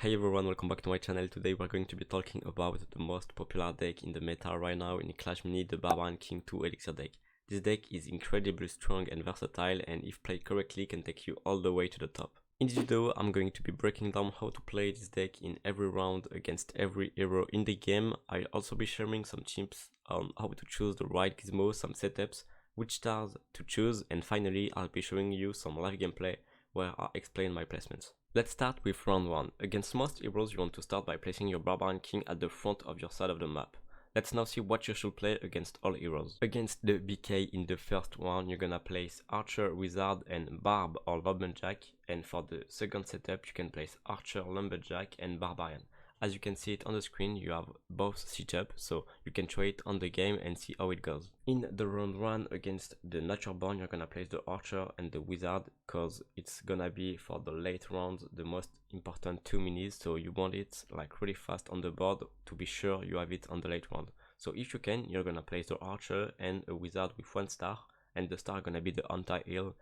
Hey everyone, welcome back to my channel. Today we're going to be talking about the most popular deck in the meta right now in Clash Mini, the Barbarian King 2 Elixir deck. This deck is incredibly strong and versatile, and if played correctly can take you all the way to the top. In this video I'm going to be breaking down how to play this deck in every round against every hero in the game. I'll also be sharing some tips on how to choose the right gizmos, some setups, which stars to choose, and finally I'll be showing you some live gameplay where I explain my placements. Let's start with round 1. Against most heroes you want to start by placing your Barbarian King at the front of your side of the map. Let's now see what you should play against all heroes. Against the BK in the first round you're gonna place Archer, Wizard and Barb or Lumberjack, and for the second setup you can place Archer, Lumberjack and Barbarian. As you can see it on the screen, you have both set up, so you can try it on the game and see how it goes. In the round 1 against the Natureborn, you're gonna place the Archer and the Wizard, cause it's gonna be for the late rounds the most important 2 minis, so you want it like really fast on the board to be sure you have it on the late round. So if you can, you're gonna place the Archer and a Wizard with 1 star, and the star gonna be the anti-heal,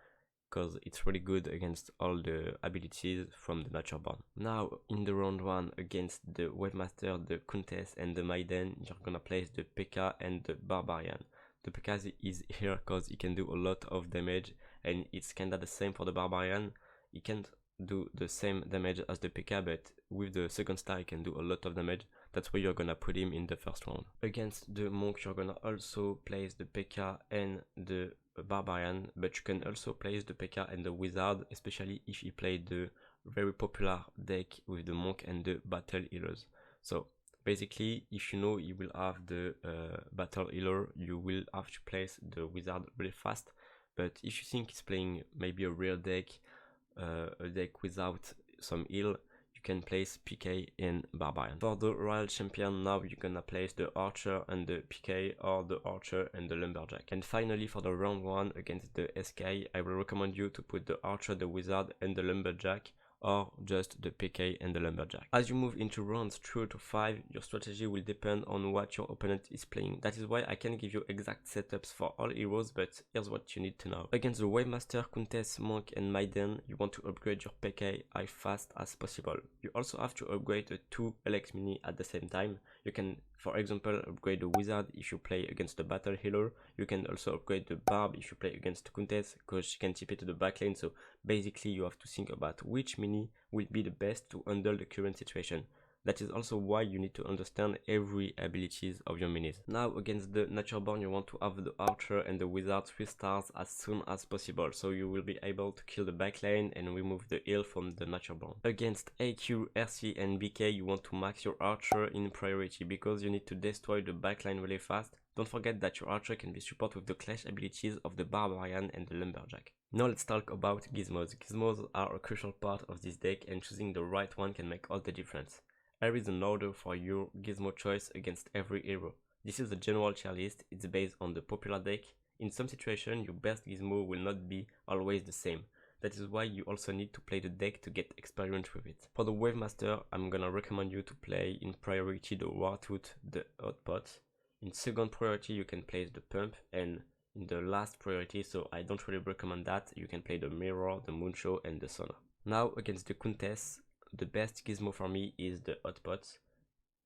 because it's really good against all the abilities from the Natureborn. Now in the round 1 against the Wavemaster, the Countess and the Maiden, you're gonna place the P.K.K.A. and the Barbarian. The P.K.K.A. is here because he can do a lot of damage, and it's kinda the same for the Barbarian. He can't do the same damage as the P.K.K.A., but with the second star he can do a lot of damage. That's why you're gonna put him in the first round. Against the Monk you're gonna also place the P.K.K.A. and the Barbarian, but you can also place the P.K.K.A. and the Wizard, especially if you play the very popular deck with the Monk and the Battle Healers. So basically, if you know you will have the Battle Healer, you will have to place the Wizard really fast. But if you think it's playing maybe a real deck, a deck without some heal, you can place P.K.K.A. and Barbarian. For the Royal Champion now you're gonna place the Archer and the P.K.K.A. or the Archer and the Lumberjack. And finally for the round 1 against the SK, I will recommend you to put the Archer, the Wizard and the Lumberjack, or just the P.K.K.A. and the Lumberjack. As you move into rounds 2 to 5, your strategy will depend on what your opponent is playing. That is why I can't give you exact setups for all heroes, but here's what you need to know. Against the Wavemaster, Countess, Monk and Maiden, you want to upgrade your P.K.K.A. as fast as possible. You also have to upgrade the 2 LX Mini at the same time. You can, for example, upgrade the Wizard if you play against the Battle Healer. You can also upgrade the Barb if you play against the Countess, because she can tip it to the backlane. So basically you have to think about which mini will be the best to handle the current situation. That is also why you need to understand every abilities of your minis. Now against the Natureborn you want to have the Archer and the Wizard 3 stars as soon as possible, so you will be able to kill the backlane and remove the heal from the Natureborn. Against AQ, RC and BK you want to max your Archer in priority, because you need to destroy the backline really fast. Don't forget that your Archer can be supported with the clash abilities of the Barbarian and the Lumberjack. Now let's talk about gizmos. Gizmos are a crucial part of this deck, and choosing the right one can make all the difference. Here is an order for your gizmo choice against every hero. This is a general tier list, it's based on the popular deck. In some situations your best gizmo will not be always the same. That is why you also need to play the deck to get experience with it. For the Wavemaster, I'm gonna recommend you to play in priority the Wartooth, the Hotpot. In second priority you can place the Pump, and in the last priority, so I don't really recommend that, you can play the Mirror, the Moonshow and the Sauna. Now against the Countess, the best gizmo for me is the Hotpot.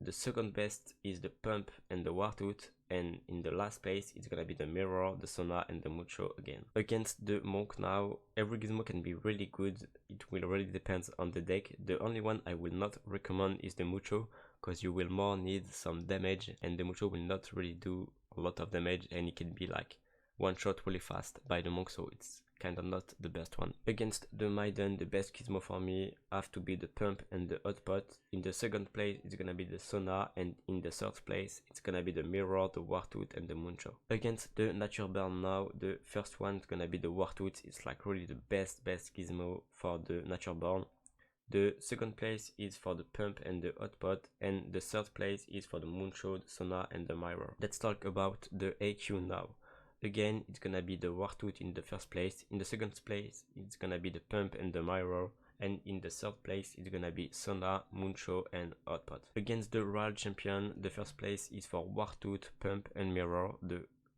The second best is the Pump and the Wartooth, and in the last place it's gonna be the Mirror, the Sauna and the Moonshow again. Against the Monk now, every gizmo can be really good, it will really depend on the deck. The only one I will not recommend is the Moonshow, because you will more need some damage, and the Moonshow will not really do a lot of damage, and it can be like one shot really fast by the Monk, so it's kinda not the best one. Against the Maiden, the best gizmo for me have to be the Pump and the Hotpot. In the second place it's gonna be the Sauna, and in the third place it's gonna be the Mirror, the Wartooth and the Moonshow. Against the Natureborn now, the first one is gonna be the Wartooth. It's like really the best gizmo for the Natureborn. The second place is for the Pump and the Hotpot, and the third place is for the Moonshow, the Sauna and the Mirror. Let's talk about the AQ now. Again, it's gonna be the Wartooth in the first place. In the second place, it's gonna be the Pump and the Mirror. And in the third place, it's gonna be Sauna, Moonshow and Hotpot. Against the Royal Champion, the first place is for Wartooth, Pump and Mirror.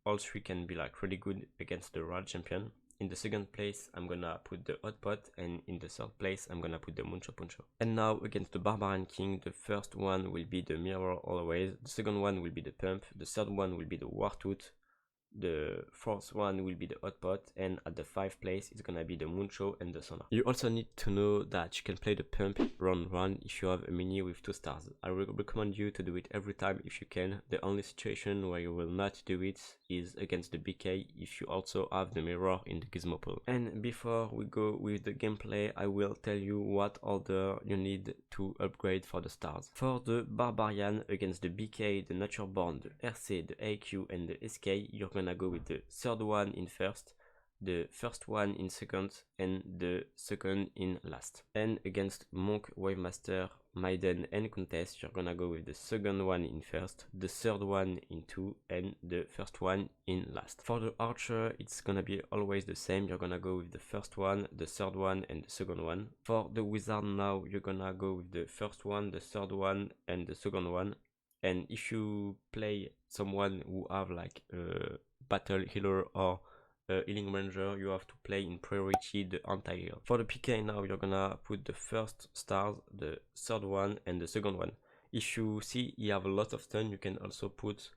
All three can be like really good against the Royal Champion. In the second place, I'm gonna put the hot pot, and in the third place, I'm gonna put the Muncho Puncho. And now against the Barbarian King, the first one will be the Mirror always, the second one will be the Pump, the third one will be the War Tooth, the fourth one will be the hot pot, and at the 5th place it's gonna be the Muncho and the Sonar. You also need to know that you can play the Pump round 1 if you have a mini with 2 stars. I recommend you to do it every time if you can. The only situation where you will not do it is against the BK if you also have the mirror in the gizmo pool. And before we go with the gameplay, I will tell you what order you need to upgrade for the stars. For the Barbarian against the BK, the Natureborn, the RC, the AQ and the SK, you're gonna go with the third one in first, the first one in second, and the second in last. And against Monk, Wavemaster, Maiden and Contest, you're gonna go with the second one in first, the third one in 2, and the first one in last. For the Archer, it's gonna be always the same. You're gonna go with the first one, the third one, and the second one. For the Wizard now, you're gonna go with the first one, the third one, and the second one. And if you play someone who have like a battle healer or healing ranger, you have to play in priority the anti-heal. For the PK now, you're gonna put the first stars, the third one and the second one. If you see you have a lot of stun, you can also put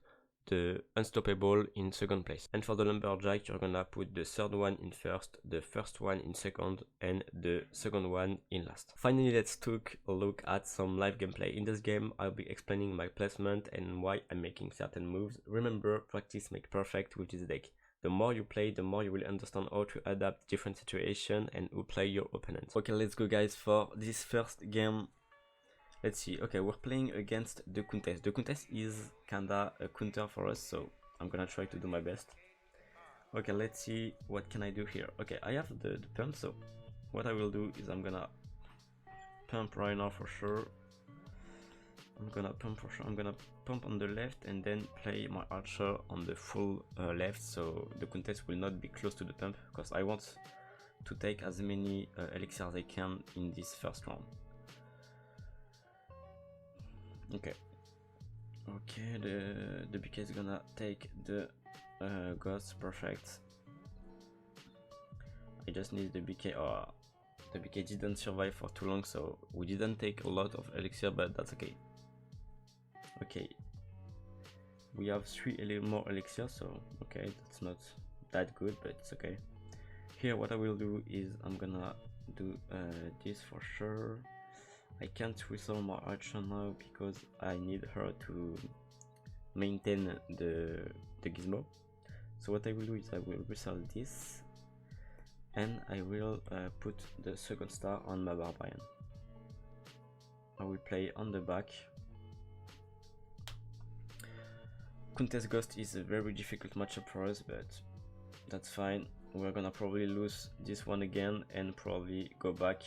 the unstoppable in second place. And for the lumberjack, you're gonna put the third one in first, the first one in second, and the second one in last. Finally, let's take a look at some live gameplay. In this game, I'll be explaining my placement and why I'm making certain moves. Remember, practice makes perfect with this deck. The more you play, the more you will understand how to adapt different situations and who play your opponents. Okay, let's go guys for this first game. Let's see. Okay, we're playing against the Contest. The Contest is kinda a counter for us, so I'm gonna try to do my best. Okay, let's see what can I do here. Okay, I have the pump, so what I will do is I'm gonna pump right now for sure. I'm gonna pump on the left and then play my Archer on the full left, so the Contest will not be close to the pump because I want to take as many elixirs as I can in this first round. Okay, the BK is gonna take the ghost, perfect. I just need the BK. The BK didn't survive for too long, so we didn't take a lot of elixir, but that's okay. Okay, we have 3 more elixirs, so okay, that's not that good, but it's okay. Here what I will do is I'm gonna do this for sure. I can't whistle my Archer now because I need her to maintain the gizmo. So what I will do is I will whistle this and I will put the second star on my Barbarian. I will play on the back. Contest Ghost is a very difficult matchup for us, but that's fine. We're gonna probably lose this one again and probably go back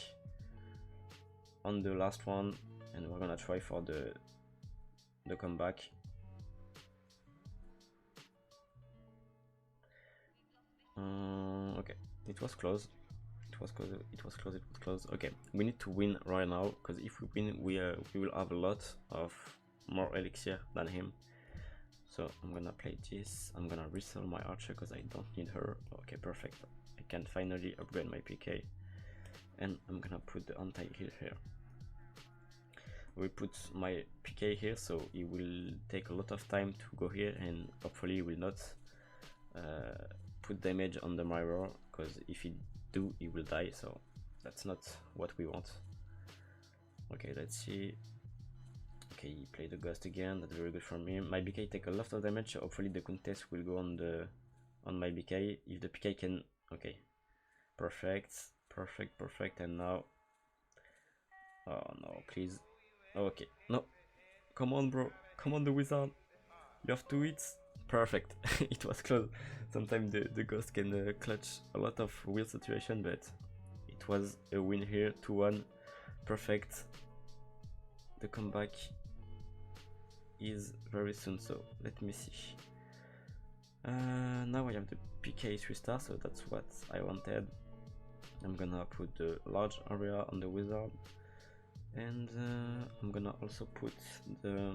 on the last one, and we're gonna try for the comeback. Okay, it was close. Okay, we need to win right now because if we win, we will have a lot of more elixir than him. So I'm gonna play this. I'm gonna resell my Archer because I don't need her. Okay, perfect. I can finally upgrade my PK. And I'm gonna put the anti-heal here. We put my PK here, so it will take a lot of time to go here, and hopefully it will not put damage on the mirror, because if it do, it will die, so that's not what we want. Okay, let's see. Okay, he played the ghost again. That's very good from him. My BK take a lot of damage, so hopefully the Contest will go on my BK. If the PK can, okay, perfect. And now, oh no, please. Okay, no, come on, bro. Come on, the Wizard. You have 2 hits. Perfect. It was close. Sometimes the ghost can clutch a lot of weird situation, but it was a win here. 2-1. Perfect. The comeback is very soon, so let me see. Now I have the PK 3-star, so that's what I wanted. I'm gonna put the large area on the Wizard, and I'm gonna also put the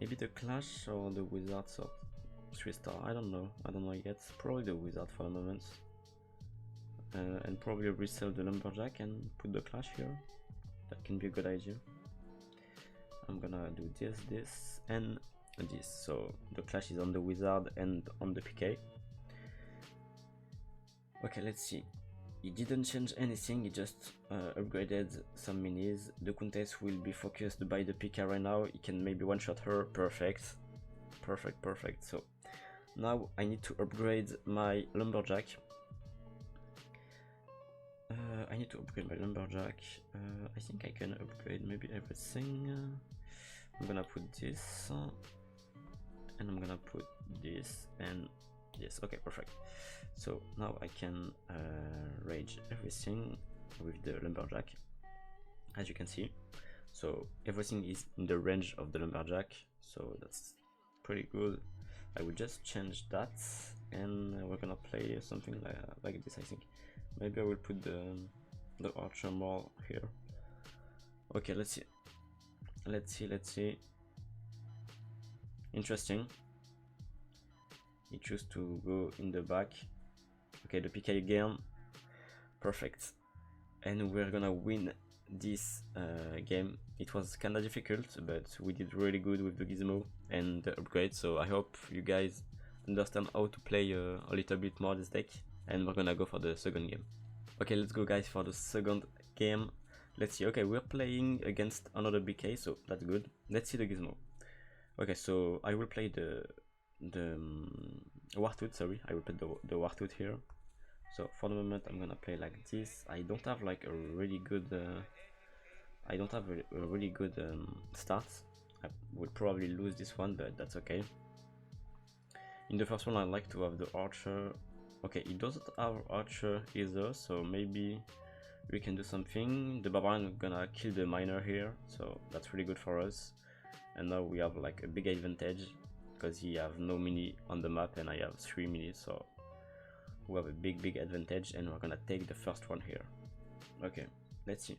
maybe the Clash or the Wizard sword. 3-star, I don't know yet. Probably the wizard for the moment. And probably resell the lumberjack and put the clash here. That can be a good idea. I'm gonna do this, and this. So the clash is on the wizard and on the PK. Okay, let's see. He didn't change anything, he just upgraded some minis. The Countess will be focused by the PK right now. He can maybe one-shot her. Perfect. So now I need to upgrade my lumberjack. I think I can upgrade maybe everything. I'm gonna put this, and I'm gonna put this and this. Okay, perfect. So now I can rage everything with the lumberjack, as you can see. So everything is in the range of the lumberjack, so that's pretty good. I will just change that, and we're gonna play something like this. I think maybe I will put the archer more here. Okay, let's see. Interesting. He chose to go in the back. Okay, the PK again. Perfect. And we're gonna win this game. It was kinda difficult, but we did really good with the gizmo and the upgrade. So I hope you guys understand how to play a little bit more this deck. And we're gonna go for the second game. Okay, let's go guys for the second game. Let's see. Okay, we're playing against another BK, so that's good. Let's see the gizmo. Okay, so I will play the Wartooth, sorry. I will play the Wartooth here. So for the moment I'm gonna play like this. I don't have like a really good start. I will probably lose this one, but that's okay. In the first one I like to have the archer. Okay, he doesn't have archer either, so maybe we can do something. The barbarian is gonna kill the miner here, so that's really good for us. And now we have like a big advantage because he have no mini on the map and I have 3 minis, so we have a big advantage, and we're gonna take the first one here. Okay, let's see.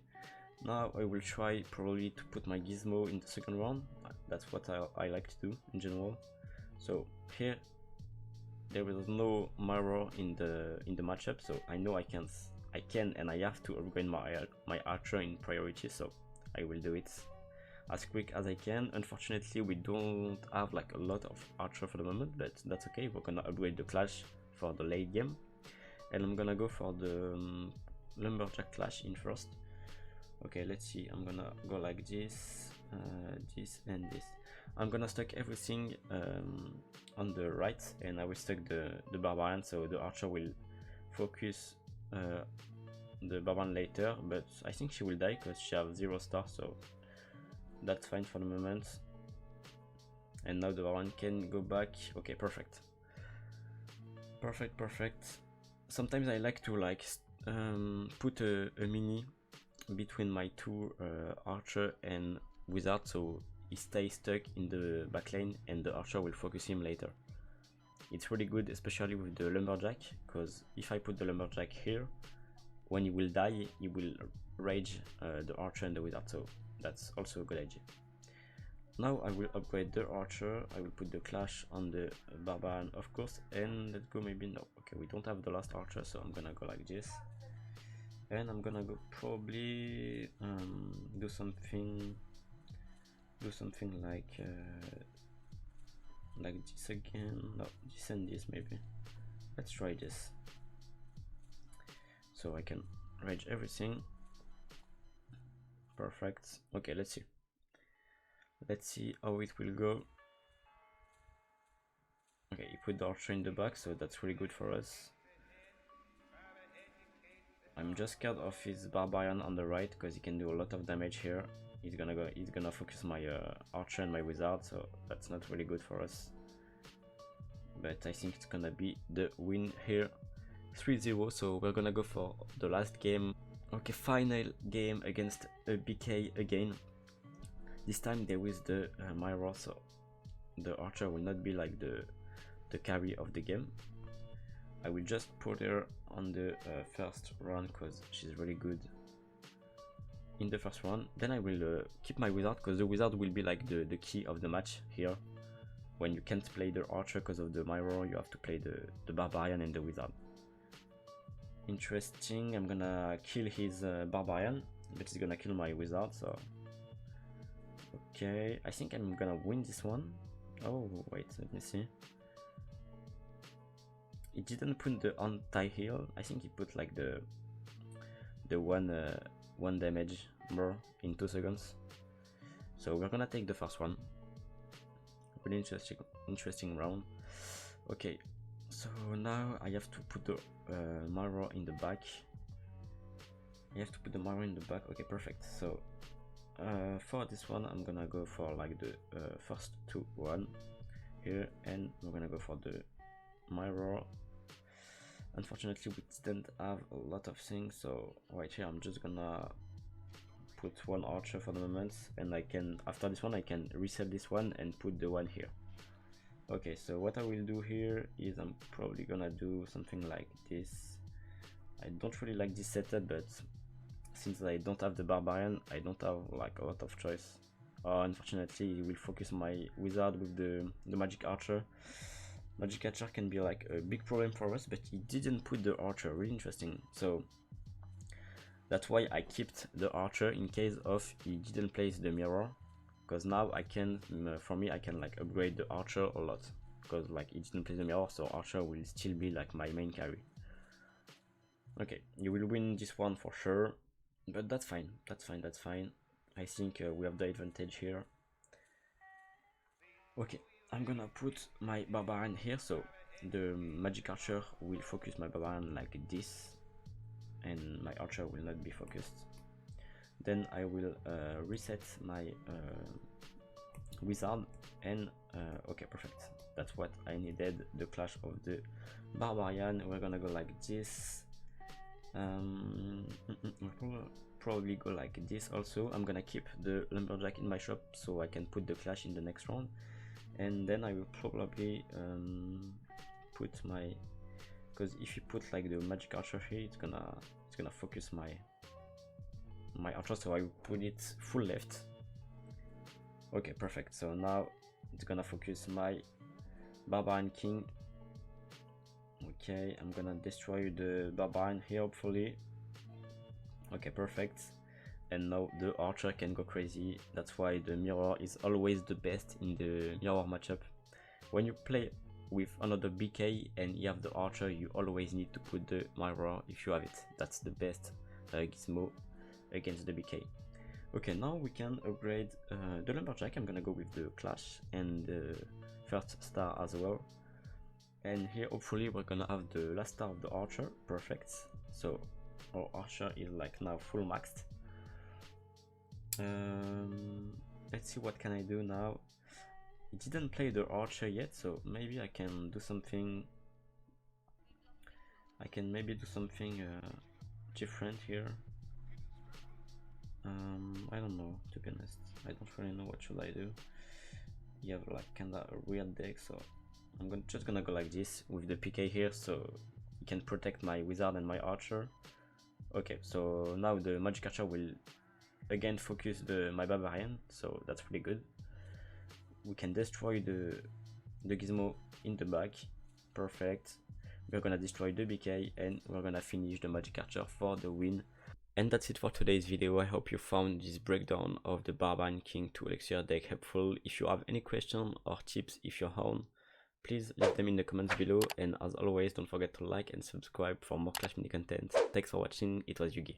Now I will try probably to put my gizmo in the second round. That's what I like to do in general. So here there is no mirror in the matchup, so I know I can and I have to upgrade my archer in priority, so I will do it as quick as I can. Unfortunately we don't have like a lot of archer for the moment, but that's okay. We're gonna upgrade the clash for the late game, and I'm gonna go for the lumberjack clash in first. Okay, let's see. I'm gonna go like this, this and this. I'm gonna stack everything on the right, and I will stack the barbarian, so the archer will focus the barbarian later, but I think she will die because she has 0 stars, so that's fine for the moment. And now the barbarian can go back. Okay, perfect. Sometimes I like to put a mini between my two archer and wizard, so he stays stuck in the back lane and the archer will focus him later. It's really good, especially with the lumberjack, because if I put the lumberjack here, when he will die, he will rage the archer and the wizard, so that's also a good idea. Now I will upgrade the archer. I will put the clash on the barbarian, of course, and let's go maybe no. Okay, we don't have the last archer, so I'm gonna go like this, and I'm gonna go probably do something like this again. No, this and this maybe. Let's try this. So I can rage everything. Perfect. Okay, let's see. Let's see how it will go. Okay, he put the archer in the back, so that's really good for us. I'm just scared of his barbarian on the right because he can do a lot of damage here. He's gonna focus my archer and my wizard, so that's not really good for us. But I think it's gonna be the win here, 3-0. So we're gonna go for the last game. Okay, final game against a BK again. This time there is the mirror, so the archer will not be like the carry of the game. I will just put her on the first run because she's really good in the first one. Then I will keep my wizard because the wizard will be like the key of the match here. when you can't play the archer because of the mirror, you have to play the barbarian and the wizard. Interesting. I'm gonna kill his barbarian, but he's gonna kill my wizard, so okay, I think I'm gonna win this one. Oh wait, let me see. He didn't put the anti-heal. I think he put like the one damage more in 2 seconds. So we're gonna take the first one. Really interesting round. Okay, so now I have to put the mirror in the back. Okay, perfect. So for this one, I'm gonna go for like the first 2-1 here, and we're gonna go for the mirror. Unfortunately, we didn't have a lot of things, so right here I'm just gonna put one archer for the moment, and I can, after this one, I can reset this one and put the one here. Okay, so what I will do here is I'm probably gonna do something like this. I don't really like this setup, but since I don't have the barbarian, I don't have like a lot of choice. Unfortunately, he will focus my wizard with the magic archer. Magic archer can be like a big problem for us, but he didn't put the archer. Really interesting. So that's why I kept the archer in case of he didn't place the mirror, because now I can, for me, I can like upgrade the archer a lot, because like he didn't place the mirror, so archer will still be like my main carry. Okay, you will win this one for sure, but that's fine. That's fine. I think we have the advantage here. Okay, I'm gonna put my barbarian here, so the magic archer will focus my barbarian like this, and my archer will not be focused. Then I will reset my wizard, and okay, perfect. That's what I needed. The clash of the barbarian. We're gonna go like this. We'll probably go like this also. I'm gonna keep the lumberjack in my shop so I can put the clash in the next round, and then I will probably put my, because if you put like the magic archer here, it's gonna focus my archer, so I will put it full left. Okay, perfect. So now it's gonna focus my barbarian king. Okay, I'm gonna destroy the barbarian here, hopefully. Okay, perfect. And now the archer can go crazy. That's why the mirror is always the best in the mirror matchup. When you play with another BK and you have the archer, you always need to put the mirror if you have it. That's the best gizmo against the BK. Okay, now we can upgrade the lumberjack. I'm gonna go with the clash and the first star as well. And here hopefully we're gonna have the last star of the archer. Perfect. So our archer is like now full maxed. Let's see what can I do now. It didn't play the archer yet, so maybe I can do something. I can maybe do something different here. I don't know, to be honest. I don't really know what should I do. You have like kinda a weird deck, so I'm just gonna go like this with the PK here, so you can protect my wizard and my archer. Okay, so now the magic archer will again focus my barbarian, so that's pretty good. We can destroy the gizmo in the back. Perfect. We're gonna destroy the BK and we're gonna finish the magic archer for the win. And that's it for today's video. I hope you found this breakdown of the Barbarian King 2 Elixir deck helpful. If you have any questions or tips if you're on, please leave them in the comments below, and as always, don't forget to like and subscribe for more Clash Mini content. Thanks for watching. It was Yugi.